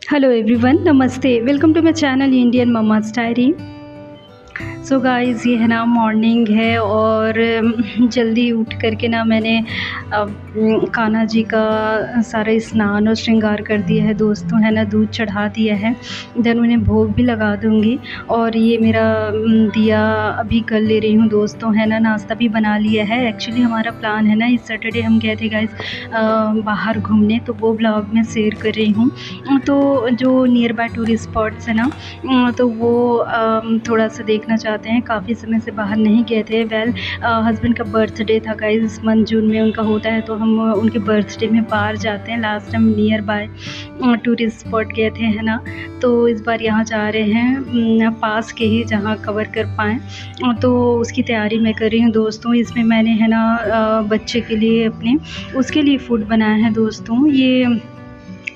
Hello everyone, नमस्ते। Welcome to my channel Indian mamma's diary. So guys, ये है ना मॉर्निंग है और जल्दी उठ कर के ना मैंने कान्हा जी का सारा स्नान और श्रृंगार कर दिया है दोस्तों, है ना। दूध चढ़ा दिया है, देन उन्हें भोग भी लगा दूँगी। और ये मेरा दिया अभी कर ले रही हूँ दोस्तों, है ना। नाश्ता भी बना लिया है। एक्चुअली हमारा प्लान है ना, इस सैटरडे हम गए थे गाइज़ बाहर घूमने, तो वो ब्लॉग में शेयर कर रही हूँ। तो जो नियर बाय टूरिस्ट स्पॉट्स है ना, तो वो थोड़ा सा देखना चाहते हैं। काफ़ी समय से बाहर नहीं गए थे। हस्बैंड का बर्थडे था गाइस, इस मंथ जून में उनका होता है, तो हम उनके बर्थडे में बाहर जाते हैं। Last time near by tourist spot गए थे, है ना। तो इस बार यहाँ जा रहे हैं पास के ही, जहाँ कवर कर पाएँ। तो उसकी तैयारी मैं कर रही हूँ दोस्तों। इसमें मैंने है ना बच्चे के लिए अपने उसके लिए फ़ूड बनाया है दोस्तों। ये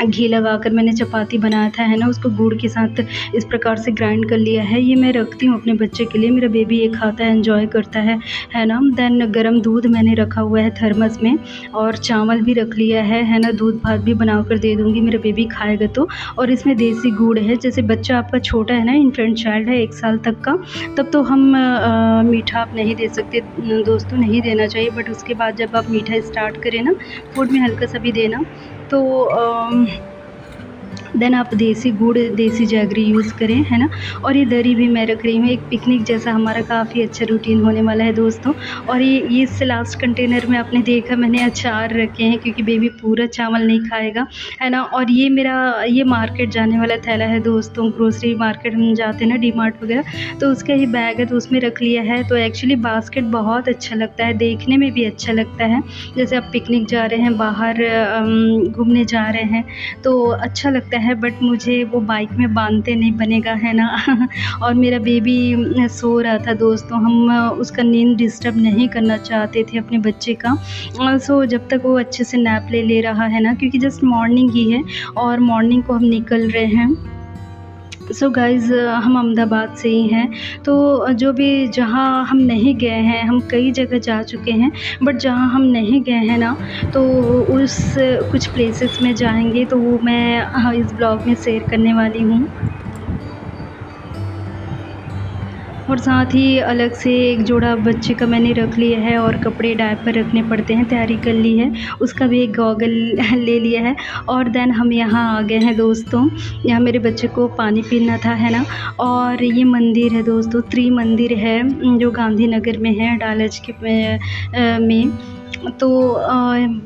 घी लगाकर मैंने चपाती बनाया था, है ना। उसको गुड़ के साथ इस प्रकार से ग्राइंड कर लिया है। ये मैं रखती हूँ अपने बच्चे के लिए। मेरा बेबी ये खाता है, एंजॉय करता है ना। देन गरम दूध मैंने रखा हुआ है थर्मस में, और चावल भी रख लिया है ना। दूध भात भी बना कर दे दूँगी, मेरा बेबी खाएगा तो। और इसमें देसी गुड़ है। जैसे बच्चा आपका छोटा है ना, इन्फेंट चाइल्ड है 1 साल तक का, तब तो हम मीठा आप नहीं दे सकते दोस्तों, नहीं देना चाहिए। बट उसके बाद जब आप मीठा स्टार्ट करें ना, फूड में हल्का सा भी देना, तो देन आप देसी गुड़, देसी जैगरी यूज़ करें, है ना। और ये दरी भी मैं रख रही हूँ। एक पिकनिक जैसा हमारा काफ़ी अच्छा रूटीन होने वाला है दोस्तों। और ये इससे लास्ट कंटेनर में आपने देखा मैंने अचार रखे हैं, क्योंकि बेबी पूरा चावल नहीं खाएगा, है ना। और ये मेरा ये मार्केट जाने वाला थैला है दोस्तों। ग्रोसरी मार्केट हम जाते हैं ना, डीमार्ट वगैरह, तो उसका ही बैग है, तो उसमें रख लिया है। तो एक्चुअली बास्केट बहुत अच्छा लगता है, देखने में भी अच्छा लगता है। जैसे आप पिकनिक जा रहे हैं, बाहर घूमने जा रहे हैं, तो अच्छा लगता है। बट मुझे वो बाइक में बांधते नहीं बनेगा, है ना। और मेरा बेबी सो रहा था दोस्तों। हम उसका नींद डिस्टर्ब नहीं करना चाहते थे अपने बच्चे का। सो जब तक वो अच्छे से नैप ले रहा है ना, क्योंकि जस्ट मॉर्निंग ही है और मॉर्निंग को हम निकल रहे हैं। सो गाइज़, हम अहमदाबाद से ही हैं। तो जो भी, जहाँ हम नहीं गए हैं, हम कई जगह जा चुके हैं, बट जहाँ हम नहीं गए हैं ना, तो उस कुछ प्लेसेस में जाएंगे, तो वो मैं इस ब्लॉग में शेयर करने वाली हूँ। और साथ ही अलग से एक जोड़ा बच्चे का मैंने रख लिया है, और कपड़े डायपर रखने पड़ते हैं, तैयारी कर ली है। उसका भी एक गॉगल ले लिया है। और देन हम यहाँ आ गए हैं दोस्तों। यहाँ मेरे बच्चे को पानी पीना था, है ना। और ये मंदिर है दोस्तों, त्रिमंदिर है, जो गांधीनगर में है, डालज के में। तो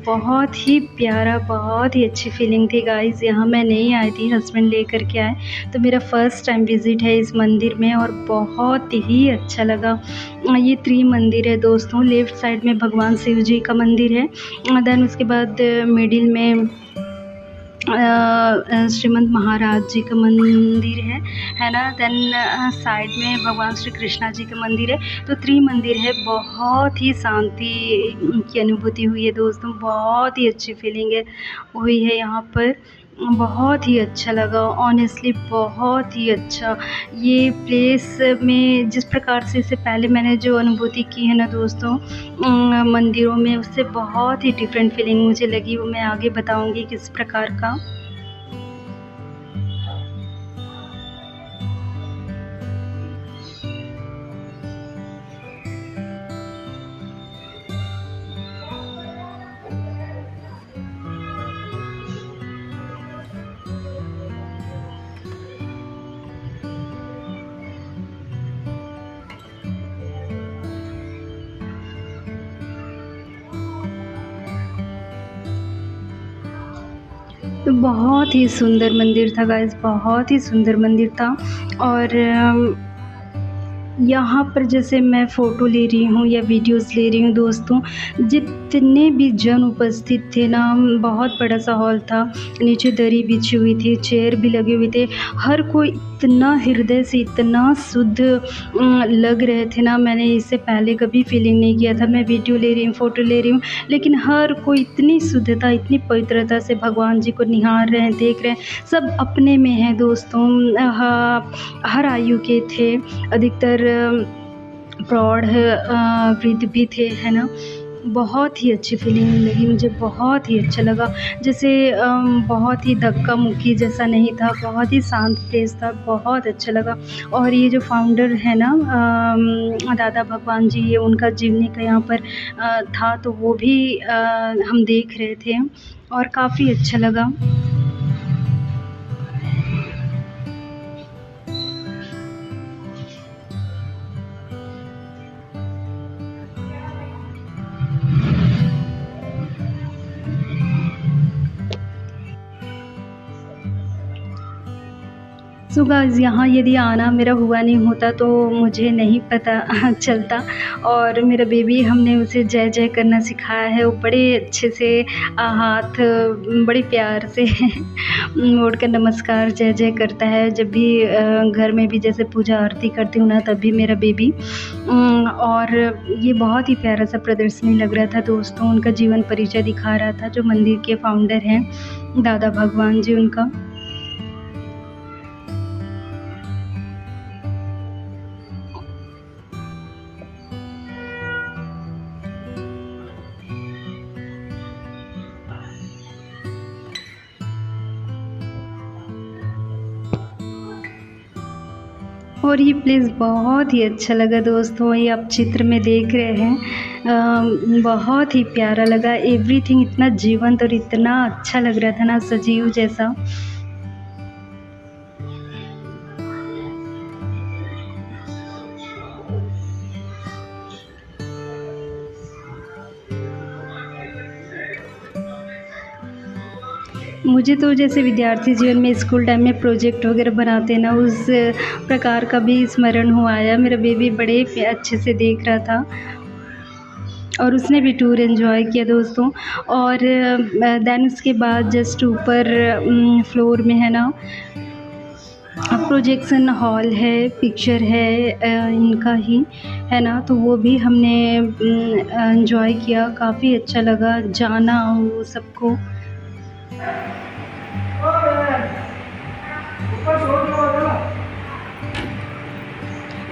बहुत ही प्यारा, बहुत ही अच्छी फीलिंग थी गाइज़। यहाँ मैं नहीं आई थी, हस्बैंड लेकर के आए, तो मेरा फ़र्स्ट टाइम विज़िट है इस मंदिर में, और बहुत ही अच्छा लगा। ये त्रिमंदिर है दोस्तों। लेफ़्ट साइड में भगवान शिव जी का मंदिर है, देन उसके बाद मिडिल में श्रीमंत महाराज जी का मंदिर है ना। देन साइड में भगवान श्री कृष्णा जी का मंदिर है। तो त्रिमंदिर है। बहुत ही शांति की अनुभूति हुई है दोस्तों, बहुत ही अच्छी फीलिंग हुई है यहाँ पर। बहुत ही अच्छा लगा ऑनेस्टली, बहुत ही अच्छा। ये प्लेस में जिस प्रकार से इससे पहले मैंने जो अनुभूति की है ना दोस्तों मंदिरों में, उससे बहुत ही डिफरेंट फीलिंग मुझे लगी। वो मैं आगे बताऊंगी किस प्रकार का। तो बहुत ही सुंदर मंदिर था गाइस, बहुत ही सुंदर मंदिर था। और यहाँ पर जैसे मैं फ़ोटो ले रही हूँ या वीडियोस ले रही हूँ दोस्तों, जितने भी जन उपस्थित थे ना, बहुत बड़ा सा हॉल था। नीचे दरी बिछी हुई थी, चेयर भी लगे हुए थे। हर कोई इतना हृदय से, इतना शुद्ध लग रहे थे ना, मैंने इससे पहले कभी फीलिंग नहीं किया था। मैं वीडियो ले रही हूँ, फ़ोटो ले रही हूँ, लेकिन हर कोई इतनी शुद्धता, इतनी पवित्रता से भगवान जी को निहार रहे हैं, देख रहे हैं। सब अपने में हैं दोस्तों। हर आयु के थे, अधिकतर प्रौढ़ वृद्ध भी थे, है ना। बहुत ही अच्छी फीलिंग लगी मुझे, बहुत ही अच्छा लगा। जैसे बहुत ही धक्का-मुक्की जैसा नहीं था, बहुत ही शांत प्लेस था, बहुत अच्छा लगा। और ये जो फाउंडर है ना दादा भगवान जी, ये उनका जीवनी का यहाँ पर था, तो वो भी हम देख रहे थे और काफ़ी अच्छा लगा। सो गाइस, यहाँ यदि आना मेरा हुआ नहीं होता तो मुझे नहीं पता चलता। और मेरा बेबी, हमने उसे जय जय करना सिखाया है। वो बड़े अच्छे से हाथ बड़े प्यार से मोड़कर नमस्कार जय जय करता है। जब भी घर में भी जैसे पूजा आरती करती हूँ ना, तब भी मेरा बेबी। और ये बहुत ही प्यारा सा प्रदर्शनी लग रहा था दोस्तों। उनका जीवन परिचय दिखा रहा था, जो मंदिर के फाउंडर हैं दादा भगवान जी, उनका। और ये प्लेस बहुत ही अच्छा लगा दोस्तों। ये आप चित्र में देख रहे हैं, बहुत ही प्यारा लगा। एवरीथिंग इतना जीवंत और इतना अच्छा लग रहा था ना, सजीव जैसा। मुझे तो जैसे विद्यार्थी जीवन में स्कूल टाइम में प्रोजेक्ट वगैरह बनाते हैं ना, उस प्रकार का भी स्मरण हुआ आया। मेरा बेबी बड़े अच्छे से देख रहा था और उसने भी टूर एंजॉय किया दोस्तों। और देन उसके बाद जस्ट ऊपर फ्लोर में है ना प्रोजेक्शन हॉल है, पिक्चर है इनका ही, है ना। तो वो भी हमने एंजॉय किया, काफ़ी अच्छा लगा जाना वो सबको।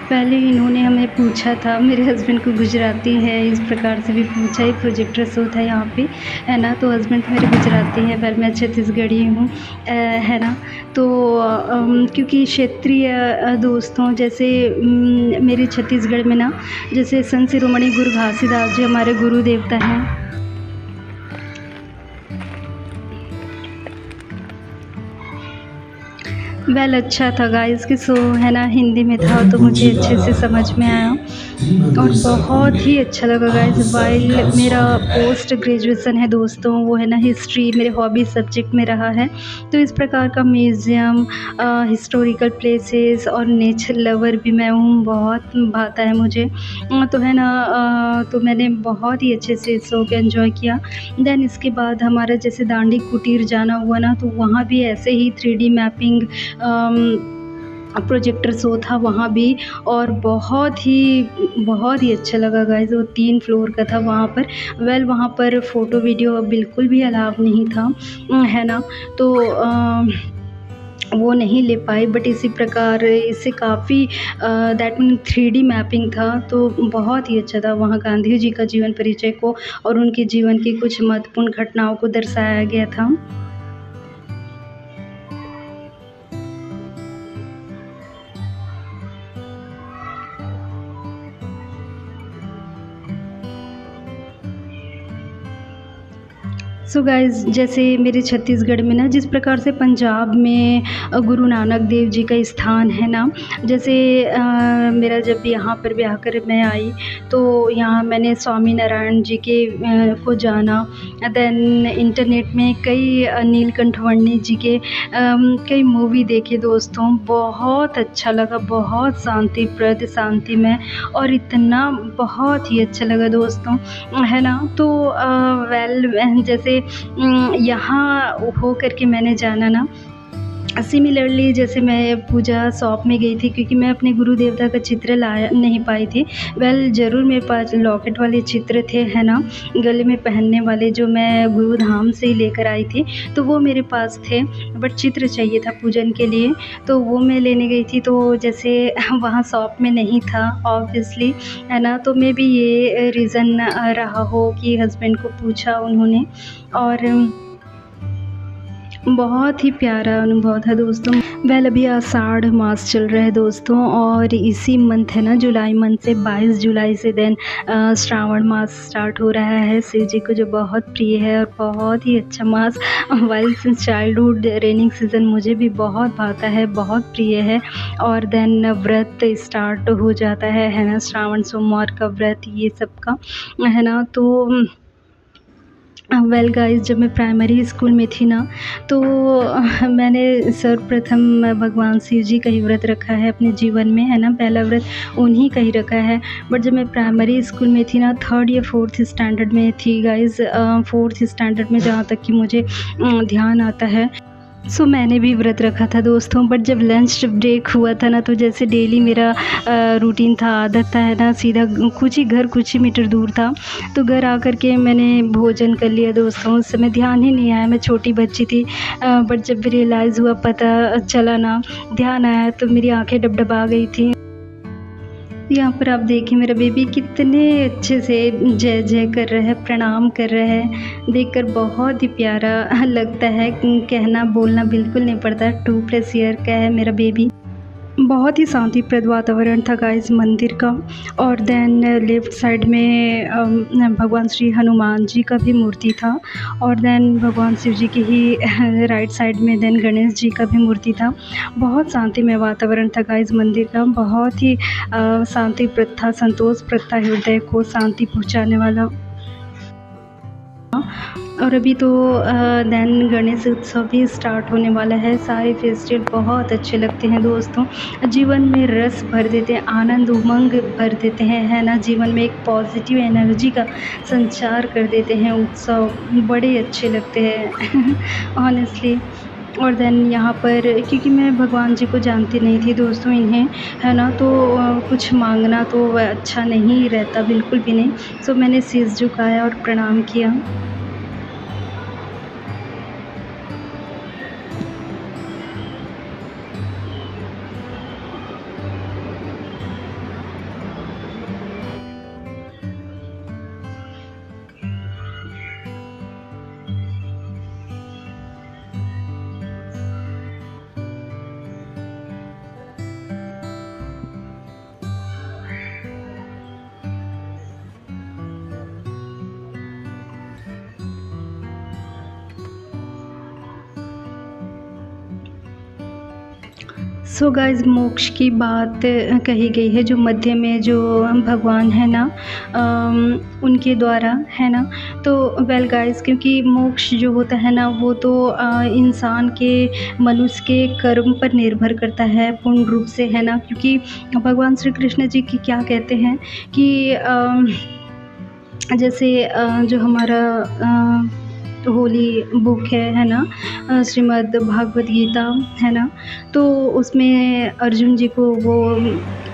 पहले इन्होंने हमें पूछा था, मेरे हस्बैंड को गुजराती है, इस प्रकार से भी पूछा। ये प्रोजेक्टर शो था यहाँ पे, है ना। तो हस्बैंड मेरे गुजराती हैं, पर मैं छत्तीसगढ़ी हूँ, है ना। तो क्योंकि क्षेत्रीय दोस्तों, जैसे मेरे छत्तीसगढ़ में ना, जैसे संत शिरोमणि गुरु घासीदास जी हमारे गुरु देवता हैं। अच्छा था गाइस कि शो है ना हिंदी में था, तो मुझे अच्छे से समझ में आया और बहुत ही अच्छा लगा गाइस। वाइल मेरा पोस्ट ग्रेजुएशन है दोस्तों, वो है ना हिस्ट्री मेरे हॉबी सब्जेक्ट में रहा है। तो इस प्रकार का म्यूज़ियम, हिस्टोरिकल प्लेसेस और नेचर लवर भी मैं हूँ, बहुत भाता है मुझे। तो है ना, तो मैंने बहुत ही अच्छे से शो को एंजॉय किया। देन इसके बाद हमारा जैसे दांडी कुटीर जाना हुआ ना, तो वहाँ भी ऐसे ही 3D मैपिंग प्रोजेक्टर शो था वहाँ भी। और बहुत ही अच्छा लगा गाइस। वो 3 फ्लोर का था वहाँ पर। वहाँ पर फ़ोटो वीडियो बिल्कुल भी अलाउ नहीं था, है ना। तो वो नहीं ले पाए, बट इसी प्रकार इससे काफ़ी दैट मीन 3D मैपिंग था, तो बहुत ही अच्छा था। वहाँ गांधी जी का जीवन परिचय को और उनके जीवन की कुछ महत्वपूर्ण घटनाओं को दर्शाया गया था। सो गाइज़, जैसे मेरे छत्तीसगढ़ में ना, जिस प्रकार से पंजाब में गुरु नानक देव जी का स्थान है ना, जैसे मेरा जब यहाँ पर ब्याह कर मैं आई, तो यहाँ मैंने स्वामी नारायण जी के को जाना। देन इंटरनेट में कई नीलकंठ वर्णी जी के कई मूवी देखे दोस्तों। बहुत अच्छा लगा, बहुत शांतिप्रद, शांतिमय और इतना बहुत ही अच्छा लगा दोस्तों, है ना। तो जैसे यहाँ हो कर के मैंने जाना ना, सिमिलरली जैसे मैं पूजा शॉप में गई थी, क्योंकि मैं अपने गुरु देवता का चित्र ला नहीं पाई थी। वेल ज़रूर मेरे पास लॉकेट वाले चित्र थे, है ना, गले में पहनने वाले, जो मैं गुरु धाम से ही लेकर आई थी, तो वो मेरे पास थे। बट चित्र चाहिए था पूजन के लिए, तो वो मैं लेने गई थी, तो जैसे वहाँ शॉप में नहीं था ऑब्वियसली, है ना। तो मे बी ये रीज़न रहा हो कि हस्बैंड को पूछा उन्होंने। और बहुत ही प्यारा अनुभव था दोस्तों। वेल अभी आषाढ़ मास चल रहा है दोस्तों, और इसी मंथ है ना, जुलाई मंथ से 22 जुलाई से देन श्रावण मास स्टार्ट हो रहा है, शिव जी को जो बहुत प्रिय है और बहुत ही अच्छा मास। While since childhood raining season मुझे भी बहुत भाता है, बहुत प्रिय है। और देन व्रत स्टार्ट हो जाता है ना, श्रावण सोमवार का व्रत, ये सब का, है ना। तो वेल गाइस, जब मैं प्राइमरी स्कूल में थी ना, तो मैंने सर्वप्रथम भगवान शिव जी का ही व्रत रखा है अपने जीवन में, है ना। पहला व्रत उन्हीं का ही रखा है। बट जब मैं प्राइमरी स्कूल में थी ना, 3rd या 4th स्टैंडर्ड में थी गाइस, 4th स्टैंडर्ड में जहाँ तक कि मुझे ध्यान आता है, सो मैंने भी व्रत रखा था दोस्तों। बट जब लंच ब्रेक हुआ था ना, तो जैसे डेली मेरा रूटीन था, आदत था, है ना, सीधा कुछ ही मीटर दूर था, तो घर आकर के मैंने भोजन कर लिया दोस्तों। उस समय ध्यान ही नहीं आया, मैं छोटी बच्ची थी। बट जब रियलाइज़ हुआ, पता चला ना, ध्यान आया, तो मेरी आंखें डबडबा गई थी। यहाँ पर आप देखिए मेरा बेबी कितने अच्छे से जय जय कर रहा है, प्रणाम कर रहा है, देखकर बहुत ही प्यारा लगता है। कहना बोलना बिल्कुल नहीं पड़ता, 2+ ईयर का है मेरा बेबी। बहुत ही शांतिप्रद वातावरण था गाइस मंदिर का। और देन लेफ़्ट साइड में भगवान श्री हनुमान जी का भी मूर्ति था, और देन भगवान शिव जी की ही राइट साइड में देन गणेश जी का भी मूर्ति था। बहुत शांतिमय वातावरण था गाइस मंदिर का, बहुत ही शांतिप्रद था, संतोषप्रद था, हृदय को शांति पहुँचाने वाला। और अभी तो देन गणेश उत्सव भी स्टार्ट होने वाला है। सारे फेस्टिवल बहुत अच्छे लगते हैं दोस्तों, जीवन में रस भर देते हैं, आनंद उमंग भर देते हैं, है ना। जीवन में एक पॉजिटिव एनर्जी का संचार कर देते हैं उत्सव, बड़े अच्छे लगते हैं ऑनेस्टली। और देन यहाँ पर, क्योंकि मैं भगवान जी को जानती नहीं थी दोस्तों इन्हें, है ना, तो कुछ मांगना तो अच्छा नहीं रहता, बिल्कुल भी नहीं। सो मैंने शीश झुकाया और प्रणाम किया। सो गाइस, मोक्ष की बात कही गई है, जो मध्य में जो भगवान है ना, उनके द्वारा, है ना। तो वेल गाइस, क्योंकि मोक्ष जो होता है ना, वो तो इंसान के, मनुष्य के कर्म पर निर्भर करता है पूर्ण रूप से, है ना। क्योंकि भगवान श्री कृष्ण जी की क्या कहते हैं कि जैसे जो हमारा होली बुक है ना, श्रीमद् भागवत गीता, है ना। तो उसमें अर्जुन जी को वो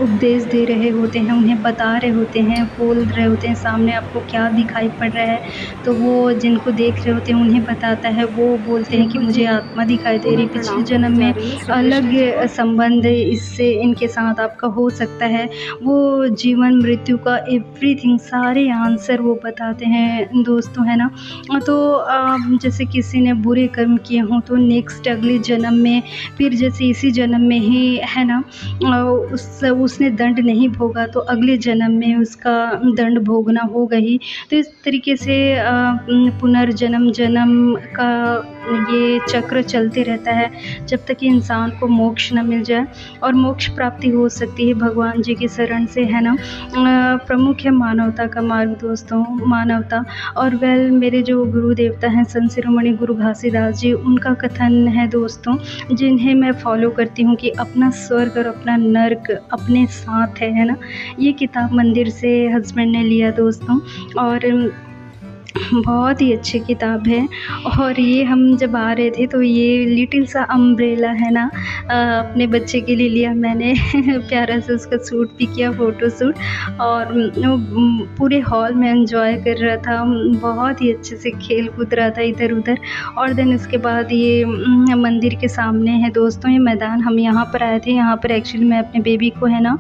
उपदेश दे रहे होते हैं, उन्हें बता रहे होते हैं, बोल रहे होते हैं सामने आपको क्या दिखाई पड़ रहा है, तो वो जिनको देख रहे होते हैं उन्हें बताता है। वो बोलते हैं कि मुझे आत्मा दिखाई दे रही, पिछले जन्म में अलग संबंध इससे इनके साथ आपका हो सकता है। वो जीवन मृत्यु का एवरीथिंग, सारे आंसर वो बताते हैं दोस्तों, है ना। तो जैसे किसी ने बुरे कर्म किए हों, तो नेक्स्ट अगले जन्म में, फिर जैसे इसी जन्म में ही, है ना, उसने दंड नहीं भोगा, तो अगले जन्म में उसका दंड भोगना होगा ही। तो इस तरीके से पुनर्जन्म जन्म का ये चक्र चलते रहता है, जब तक कि इंसान को मोक्ष न मिल जाए। और मोक्ष प्राप्ति हो सकती है भगवान जी की शरण से, है ना। प्रमुख है मानवता का मार्ग दोस्तों, मानवता। और वेल, मेरे जो गुरु देवता हैं संत शिरोमणि गुरु घासीदास जी, उनका कथन है दोस्तों, जिन्हें मैं फॉलो करती हूँ, कि अपना स्वर्ग और अपना नर्क अपने साथ है ना। ये किताब मंदिर से हस्बैंड ने लिया दोस्तों। और बहुत ही अच्छी किताब है। और ये हम जब आ रहे थे तो ये लिटिल सा अम्ब्रेला है ना, अपने बच्चे के लिए लिया मैंने। प्यारा सा उसका सूट भी किया, फ़ोटो शूट। और वो पूरे हॉल में एन्जॉय कर रहा था, बहुत ही अच्छे से खेल कूद रहा था इधर-उधर। और देन उसके बाद ये मंदिर के सामने है दोस्तों ये मैदान, हम यहाँ पर आए थे। यहाँ पर एक्चुअली मैं अपने बेबी को है ना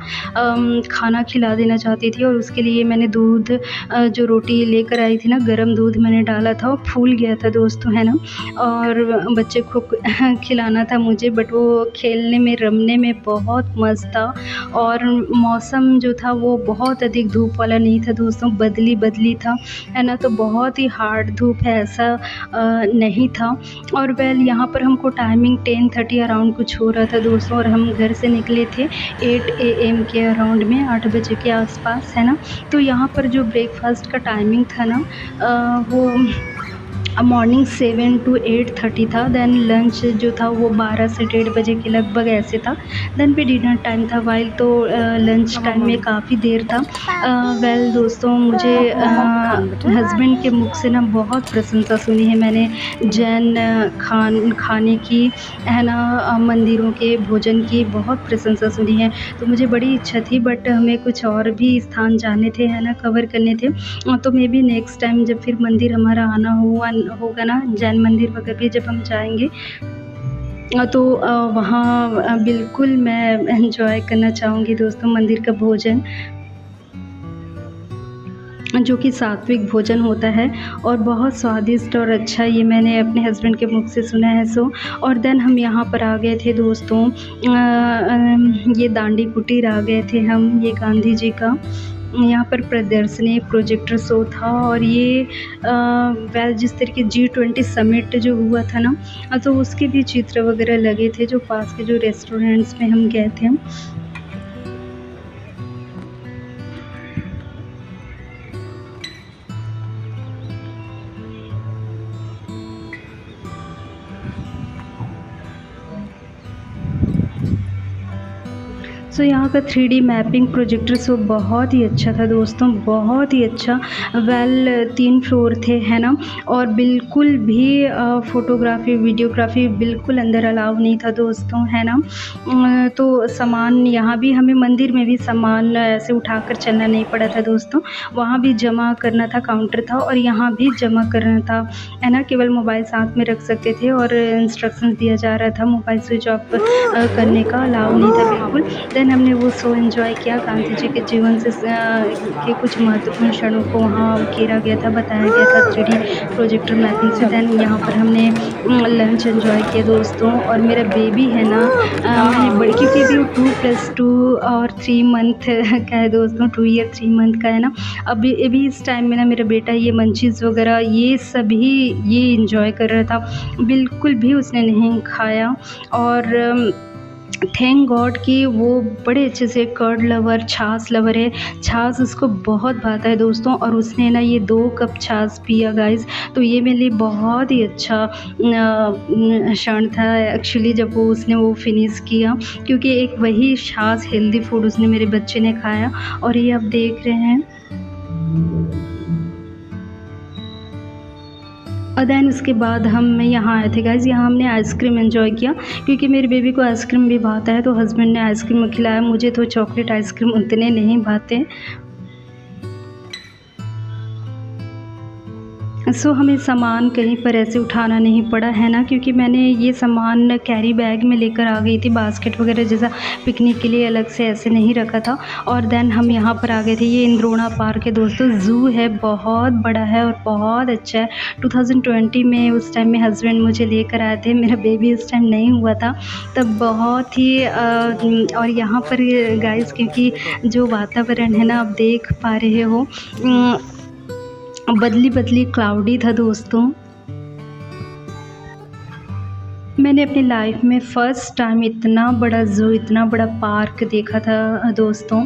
खाना खिला देना चाहती थी, और उसके लिए मैंने दूध जो रोटी लेकर आई थी ना, गरम दूध मैंने डाला था, वो फूल गया था दोस्तों है ना। और बच्चे को खिलाना था मुझे, बट वो खेलने में रमने में बहुत मस्त था। और मौसम जो था वो बहुत अधिक धूप वाला नहीं था दोस्तों, बदली था, है ना। तो बहुत ही हार्ड धूप है ऐसा नहीं था। और वेल यहाँ पर हमको टाइमिंग 10:30 अराउंड कुछ हो रहा था दोस्तों, और हम घर से निकले थे 8 AM के अराउंड में, 8 बजे के आसपास, है ना। तो यहाँ पर जो ब्रेकफास्ट का टाइमिंग था ना वो मॉर्निंग 7 to 8:30 था। देन लंच जो था वो 12 से 1:30 बजे के लगभग ऐसे था। देन भी डिनर टाइम था वाइल, तो लंच टाइम में काफ़ी देर था। वेल दोस्तों, मुझे हस्बैंड के मुख से ना बहुत प्रशंसा सुनी है मैंने जैन खाने की, है ना, मंदिरों के भोजन की बहुत प्रशंसा सुनी है। तो मुझे बड़ी इच्छा थी, बट हमें कुछ और भी स्थान जाने थे, है ना, कवर करने थे। तो मे बी नेक्स्ट टाइम जब फिर मंदिर हमारा आना होगा ना, जैन मंदिर वगैरह भी जब हम जाएंगे तो वहाँ बिल्कुल मैं एंजॉय करना चाहूँगी दोस्तों मंदिर का भोजन, जो कि सात्विक भोजन होता है और बहुत स्वादिष्ट और अच्छा, ये मैंने अपने हस्बैंड के मुख से सुना है। सो और देन हम यहाँ पर आ गए थे दोस्तों, ये दांडी कुटीर आ गए थे हम, ये गांधी जी का यहाँ पर प्रदर्शनी प्रोजेक्टर शो था। और ये वेल जिस तरीके G20 समिट जो हुआ था ना, तो उसके भी चित्र वगैरह लगे थे, जो पास के जो रेस्टोरेंट्स में हम गए थे। सो यहाँ का 3D मैपिंग प्रोजेक्टर शो बहुत ही अच्छा था दोस्तों, बहुत ही अच्छा। वेल 3 फ्लोर थे, है ना। और बिल्कुल भी फ़ोटोग्राफी वीडियोग्राफी बिल्कुल अंदर अलाउ नहीं था दोस्तों, है ना। तो सामान यहाँ भी हमें मंदिर में भी सामान ऐसे उठाकर चलना नहीं पड़ा था दोस्तों, वहाँ भी जमा करना था, काउंटर था, और यहाँ भी जमा करना था, है ना। केवल मोबाइल साथ में रख सकते थे, और इंस्ट्रक्शंस दिया जा रहा था मोबाइल स्विच ऑफ करने का अलाउ नहीं था बिल्कुल। देन हमने वो शो एंजॉय किया, गांधी जी के जीवन से के कुछ महत्वपूर्ण क्षणों को वहाँ घेरा गया था, बताया गया था 3D प्रोजेक्टर मैपिंग से। देन यहाँ पर हमने लंच एंजॉय किया दोस्तों। और मेरा बेबी है ना, मैंने बड़ी, क्योंकि अभी वो 2+2 और 3 मंथ का है दोस्तों, 2 ईयर 3 मंथ का है ना। अभी इस टाइम में ना मेरा बेटा ये मंचीज़ वगैरह ये सभी ये इंजॉय कर रहा था, बिल्कुल भी उसने नहीं खाया। और थैंक गॉड कि वो बड़े अच्छे से कर्ड लवर, छाछ लवर है, छाछ उसको बहुत भाता है दोस्तों। और उसने ना ये 2 कप छाछ पिया गाइस, तो ये मेरे लिए बहुत ही अच्छा क्षण था एक्चुअली, जब उसने वो फिनिश किया, क्योंकि एक वही छाछ हेल्दी फूड उसने मेरे बच्चे ने खाया। और ये आप देख रहे हैं। और देन उसके बाद हम यहाँ आए थे गाइज़, यहाँ हमने आइसक्रीम एंजॉय किया, क्योंकि मेरे बेबी को आइसक्रीम भी भाता है, तो हस्बैंड ने आइसक्रीम खिलाया। मुझे तो चॉकलेट आइसक्रीम उतने नहीं भाते। सो हमें सामान कहीं पर ऐसे उठाना नहीं पड़ा, है ना, क्योंकि मैंने ये सामान कैरी बैग में लेकर आ गई थी, बास्केट वगैरह जैसा पिकनिक के लिए अलग से ऐसे नहीं रखा था। और देन हम यहाँ पर आ गए थे, ये इंद्रोणा पार्क है दोस्तों, ज़ू है, बहुत बड़ा है और बहुत अच्छा है। 2020 में उस टाइम में हस्बैंड मुझे लेकर आए थे, मेरा बेबी उस टाइम नहीं हुआ था, तब बहुत ही और यहाँ पर गाइस, क्योंकि जो वातावरण है ना, आप देख पा रहे हो, बदली क्लाउडी था दोस्तों। मैंने अपनी लाइफ में फ़र्स्ट टाइम इतना बड़ा ज़ू, इतना बड़ा पार्क देखा था दोस्तों।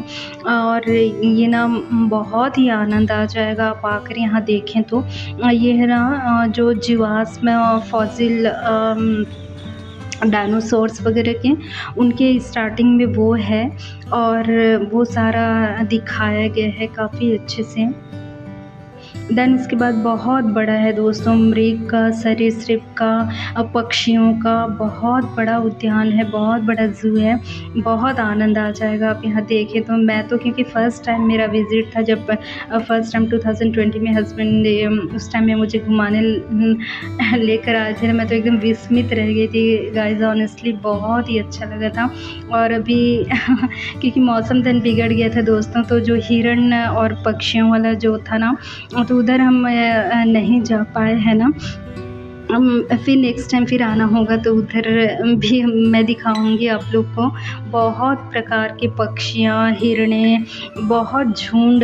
और ये ना बहुत ही आनंद आ जाएगा आप आकर यहाँ देखें तो। ये है ना जो जीवाश्म फॉसिल डायनासोर्स वगैरह के, उनके स्टार्टिंग में वो है, और वो सारा दिखाया गया है काफ़ी अच्छे से। देन उसके बाद बहुत बड़ा है दोस्तों, मृग का, सरीसृप का, पक्षियों का बहुत बड़ा उद्यान है, बहुत बड़ा ज़ू है। बहुत आनंद आ जाएगा आप यहाँ देखें तो। मैं तो क्योंकि फ़र्स्ट टाइम मेरा विज़िट था, जब फ़र्स्ट टाइम 2020 में हस्बैंड उस टाइम में मुझे घुमाने लेकर आए थे, मैं तो एकदम विस्मित रह गई थी गाइज़, ऑनेस्टली बहुत ही अच्छा लगा था। और अभी क्योंकि मौसम दिन बिगड़ गया था दोस्तों, तो जो हिरण और पक्षियों वाला जो था ना, तो उधर हम नहीं जा पाए हैं ना। फिर नेक्स्ट टाइम फिर आना होगा तो उधर भी मैं दिखाऊंगी आप लोग को। बहुत प्रकार के पक्षियाँ, हिरणे, बहुत झुंड,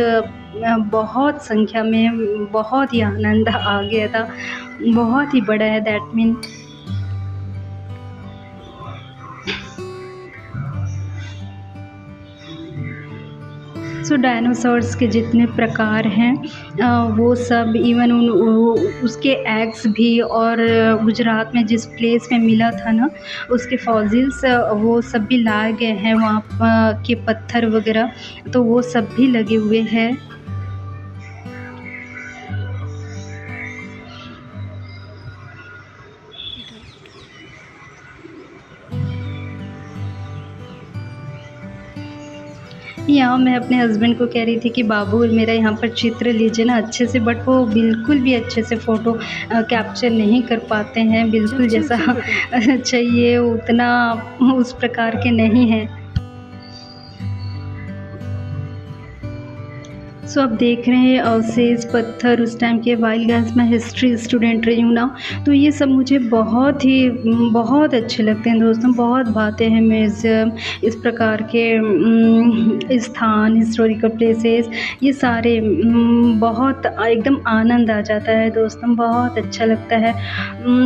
बहुत संख्या में, बहुत ही आनंद आ गया था। बहुत ही बड़ा है, दैट मीन। सो डायनासोर्स के जितने प्रकार हैं वो सब, इवन उसके एग्स भी, और गुजरात में जिस प्लेस में मिला था ना, उसके फॉसिल्स वो सब भी लाए गए हैं वहाँ के पत्थर वगैरह, तो वो सब भी लगे हुए हैं। यहाँ मैं अपने हस्बैंड को कह रही थी कि बाबू मेरा यहाँ पर चित्र लीजिए ना अच्छे से, बट वो बिल्कुल भी अच्छे से फ़ोटो कैप्चर नहीं कर पाते हैं, बिल्कुल जैसा चाहिए उतना उस प्रकार के नहीं हैं। सो आप देख रहे हैं अवशेष, पत्थर उस टाइम के। वाइल्ड गाइस मैं हिस्ट्री स्टूडेंट रही हूँ ना, तो ये सब मुझे बहुत अच्छे लगते हैं दोस्तों, बहुत भाते हैं म्यूज़ियम, इस प्रकार के स्थान, हिस्टोरिकल प्लेसेस, ये सारे बहुत एकदम आनंद आ जाता है दोस्तों, बहुत अच्छा लगता है।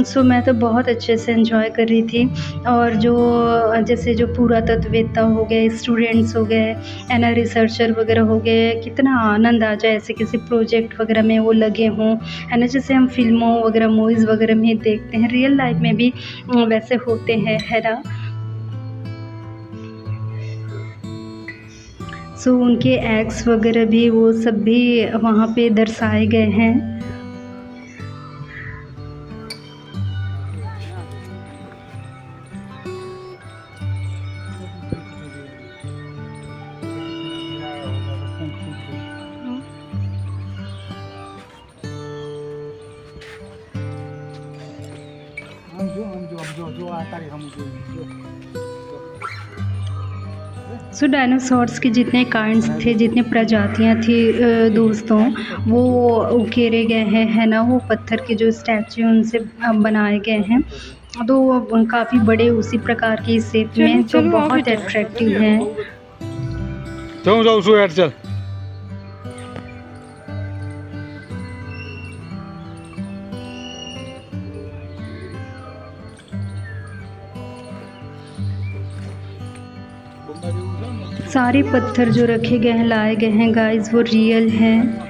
सो मैं तो बहुत अच्छे से एंजॉय कर रही थी। और जो जैसे जो पुरातत्ववेत्ता हो गए, स्टूडेंट्स हो गए, एना रिसर्चर वगैरह हो गए, कितना आनंद आ जाए ऐसे किसी प्रोजेक्ट वगैरह में वो लगे हों, है ना। जैसे हम फिल्मों वगैरह, मूवीज़ वगैरह में देखते हैं, रियल लाइफ में भी वैसे होते हैं, है ना। सो उनके एग्स वगैरह भी, वो सब भी वहाँ पे दर्शाए गए हैं। जो आता है हम सो डायनासोर्स के जितने काइंड्स थे, जितने प्रजातियां थी दोस्तों, वो उकेरे गए हैं, है ना। वो पत्थर के जो स्टैचू उनसे बनाए गए हैं, तो काफ़ी बड़े उसी प्रकार की शेप में, तो बहुत अट्रैक्टिव हैं। चल सारे पत्थर जो रखे गए हैं, लाए गए हैं गाइस, वो रियल हैं।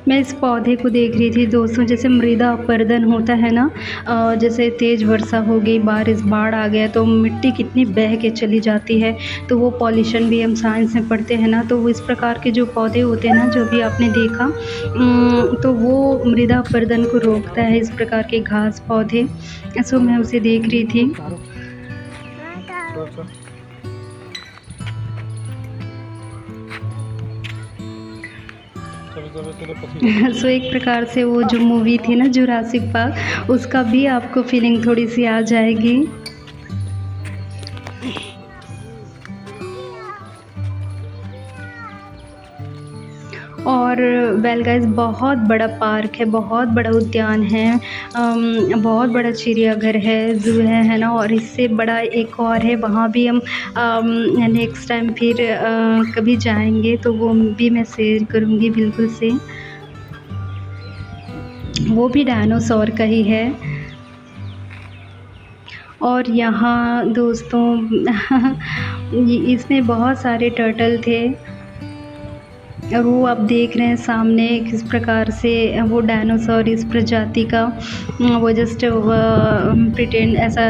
मैं इस पौधे को देख रही थी दोस्तों, जैसे मृदा अपरदन होता है ना, जैसे तेज़ वर्षा हो गई, बाढ़ आ गया, तो मिट्टी कितनी बह के चली जाती है, तो वो पॉल्यूशन भी हम साइंस में पढ़ते हैं ना, तो वो इस प्रकार के जो पौधे होते हैं ना, जो भी आपने देखा, तो वो मृदा अपरदन को रोकता है, इस प्रकार के घास पौधे। सो मैं उसे देख रही थी। सो एक प्रकार से वो जो मूवी थी ना जुरासिक पार्क, उसका भी आपको फीलिंग थोड़ी सी आ जाएगी। और वेल गाइस, बहुत बड़ा पार्क है, बहुत बड़ा उद्यान है, बहुत बड़ा चिड़ियाघर है, ज़ू है ना। और इससे बड़ा एक और है, वहाँ भी हम नेक्स्ट टाइम फिर कभी जाएंगे तो वो भी मैं शेयर करूँगी बिल्कुल से। वो भी डायनासोर का ही है। और यहाँ दोस्तों इसमें बहुत सारे टर्टल थे। और वो आप देख रहे हैं सामने किस प्रकार से वो डायनासोर इस प्रजाति का वो जस्ट प्रिटेंड ऐसा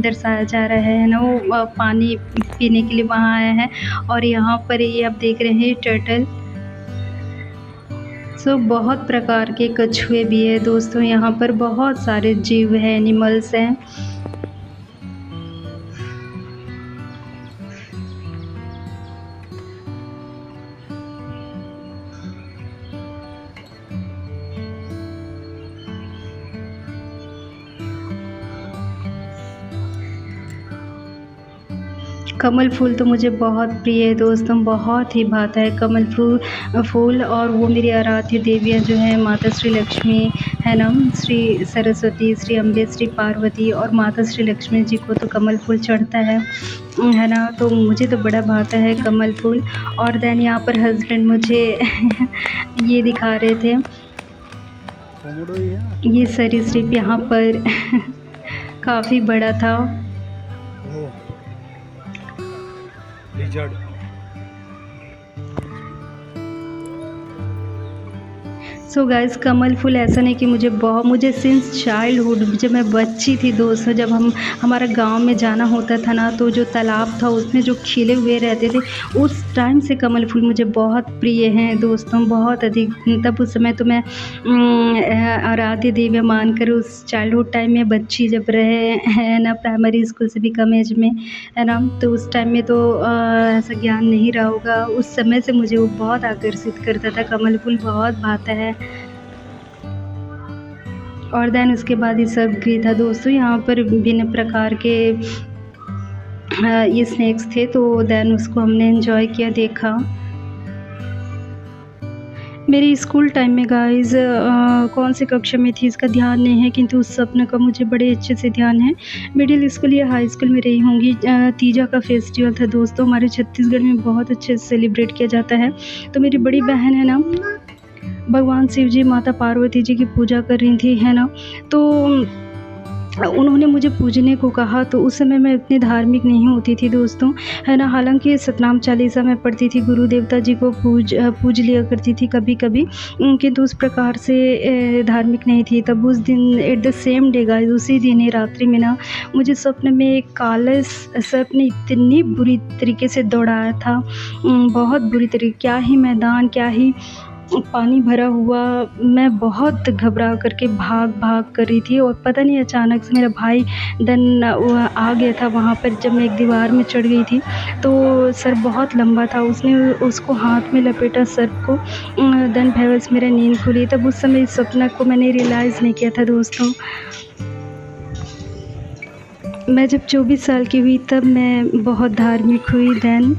दर्शाया जा रहा है ना। वो पानी पीने के लिए वहाँ आया है और यहाँ पर ये आप देख रहे हैं टर्टल। सो बहुत प्रकार के कछुए भी है दोस्तों, यहाँ पर बहुत सारे जीव हैं, एनिमल्स हैं। कमल फूल तो मुझे बहुत प्रिय है दोस्तों, बहुत ही भाता है कमल फूल। और वो मेरी आराध्य देवियाँ जो हैं माता श्री लक्ष्मी है ना, श्री सरस्वती, श्री अम्बे, श्री पार्वती और माता श्री लक्ष्मी जी को तो कमल फूल चढ़ता है ना। तो मुझे तो बड़ा भाता है कमल फूल। और देन यहाँ पर हस्बैंड मुझे ये दिखा रहे थे, ये सरीसृप यहाँ पर काफ़ी बड़ा था। सो गाइस, कमल फूल ऐसा नहीं कि मुझे सिंस चाइल्डहुड, जब मैं बच्ची थी दोस्तों, जब हमारा गांव में जाना होता था ना, तो जो तालाब था उसमें जो खिले हुए रहते थे, उस टाइम से कमल फूल मुझे बहुत प्रिय हैं दोस्तों, बहुत अधिक। तब उस समय तो मैं आराध्य देवी मानकर उस चाइल्डहुड टाइम में बच्ची जब रहे है ना, प्राइमरी स्कूल से भी कम एज में है ना, तो उस टाइम में तो ऐसा ज्ञान नहीं रहा होगा। उस समय से मुझे वो बहुत आकर्षित करता था, कमल फूल बहुत भाता है। और देन उसके बाद ये सब भी था दोस्तों, यहाँ पर विभिन्न प्रकार के ये स्नैक्स थे, तो देन उसको हमने एंजॉय किया, देखा। मेरी स्कूल टाइम में गाइस कौन सी कक्षा में थी इसका ध्यान नहीं है, किंतु उस सपने का मुझे बड़े अच्छे से ध्यान है। मिडिल स्कूल या हाई स्कूल में रही होंगी। तीजा का फेस्टिवल था दोस्तों, हमारे छत्तीसगढ़ में बहुत अच्छे से सेलिब्रेट किया जाता है। तो मेरी बड़ी बहन है ना, भगवान शिव जी, माता पार्वती जी की पूजा कर रही थी है ना, तो उन्होंने मुझे पूजने को कहा। तो उस समय मैं इतनी धार्मिक नहीं होती थी दोस्तों है ना, हालांकि सतनाम चालीसा मैं पढ़ती थी, गुरु देवता जी को पूज लिया करती थी कभी कभी, किंतु उस प्रकार से धार्मिक नहीं थी। तब उस दिन at the same day guys, उसी दिन ही रात्रि में ना, मुझे सपने में एक काले सर्प ने इतनी बुरी तरीके से दौड़ाया था, बहुत बुरी तरीके, क्या ही मैदान, क्या ही पानी भरा हुआ। मैं बहुत घबरा करके भाग कर रही थी, और पता नहीं अचानक से मेरा भाई देन आ गया था वहाँ पर। जब मैं एक दीवार में चढ़ गई थी, तो सर्प बहुत लंबा था, उसने उसको हाथ में लपेटा सर्प को। देन भैवस मेरा नींद खुली। तब उस समय इस सपना को मैंने रियलाइज़ नहीं किया था दोस्तों। मैं जब 24 साल की हुई तब मैं बहुत धार्मिक हुई। देन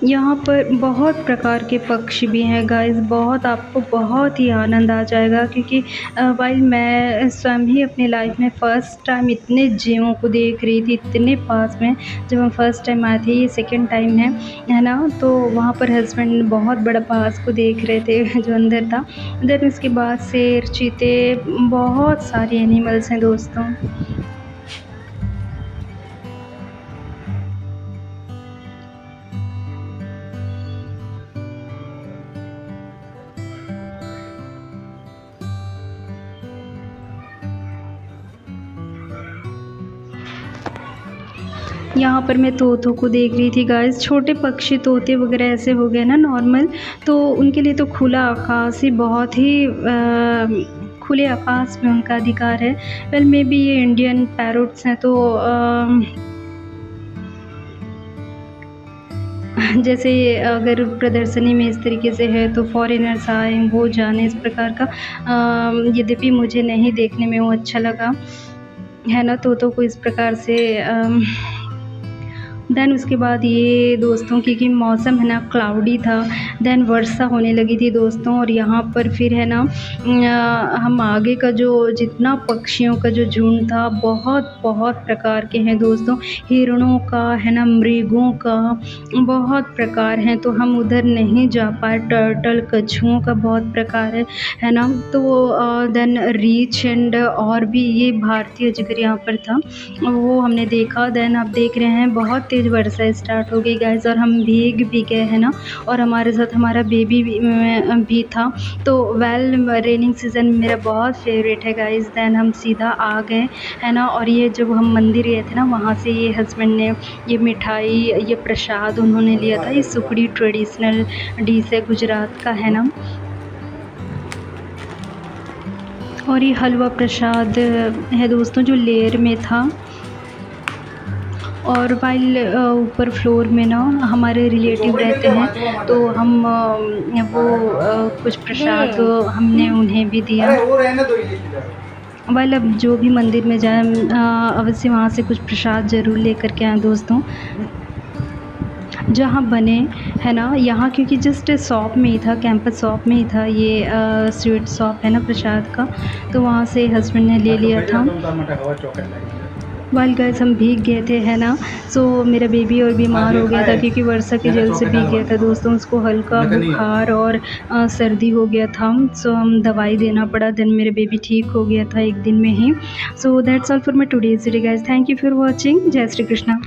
यहाँ पर बहुत प्रकार के पक्षी भी हैं गाइस, बहुत, आपको बहुत ही आनंद आ जाएगा, क्योंकि वाइल मैं स्वयं ही अपनी लाइफ में फ़र्स्ट टाइम इतने जीवों को देख रही थी, इतने पास में। जब हम फर्स्ट टाइम आए थे, ये सेकंड टाइम है ना, तो वहाँ पर हस्बैंड बहुत बड़ा पास को देख रहे थे जो अंदर था। देन उसके बाद शेर, चीते, बहुत सारे एनिमल्स हैं दोस्तों। यहाँ पर मैं तोतों को देख रही थी गाइस, छोटे पक्षी तोते वगैरह ऐसे हो गए ना नॉर्मल, तो उनके लिए तो खुला आकाश ही बहुत ही खुले आकाश में उनका अधिकार है। वेल मे बी ये इंडियन पैरोट्स हैं, तो जैसे अगर प्रदर्शनी में इस तरीके से है तो फॉरेनर्स आए, वो जाने, इस प्रकार का। यद्यपि मुझे नहीं देखने में वो अच्छा लगा है ना, तोतों को इस प्रकार से। देन उसके बाद ये दोस्तों, क्योंकि मौसम है ना क्लाउडी था, देन वर्षा होने लगी थी दोस्तों। और यहाँ पर फिर है ना हम आगे का जो जितना पक्षियों का जो झुंड था, बहुत प्रकार के हैं दोस्तों, हिरणों का है ना, मृगों का बहुत प्रकार हैं, तो हम उधर नहीं जा पाए। टर्टल, कछुओं का बहुत प्रकार है ना। तो देन रीछ एंड और भी ये भारतीय अजगर यहाँ पर था, वो हमने देखा। देन आप देख रहे हैं बहुत तेज़ वर्षा स्टार्ट हो गई गाइस और हम भीग भी गए है ना, और हमारे साथ हमारा बेबी भी था। तो रेनिंग सीज़न मेरा बहुत फेवरेट है गाइस। देन हम सीधा आ गए है ना, और ये जब हम मंदिर गए थे ना, वहाँ से ये हस्बैंड ने ये मिठाई, ये प्रसाद उन्होंने लिया था। ये सुखड़ी ट्रेडिशनल डिश है गुजरात का है ना, और ये हलवा प्रसाद है दोस्तों जो लेयर में था। और वाइल ऊपर फ्लोर में ना हमारे रिलेटिव रहते हैं, तो हम वो कुछ प्रसाद हमने उन्हें भी दिया। वाइल अब जो भी मंदिर में जाए अवश्य वहाँ से कुछ प्रसाद ज़रूर लेकर के आएँ दोस्तों, जहाँ बने है ना। यहाँ क्योंकि जस्ट शॉप में ही था, कैंपस शॉप में ही था ये स्वीट शॉप है ना प्रसाद का, तो वहाँ से हस्बैंड ने ले लिया था। वाइल गाइस हम भीग गए थे है ना, सो मेरा बेबी और बीमार हो गया था क्योंकि वर्षा के जल से भीग गया था दोस्तों। उसको हल्का बुखार और सर्दी हो गया था, सो हम दवाई देना पड़ा। देन मेरा बेबी ठीक हो गया था एक दिन में ही। So that's all for my today's video guys. Thank you for watching. जय श्री कृष्णा।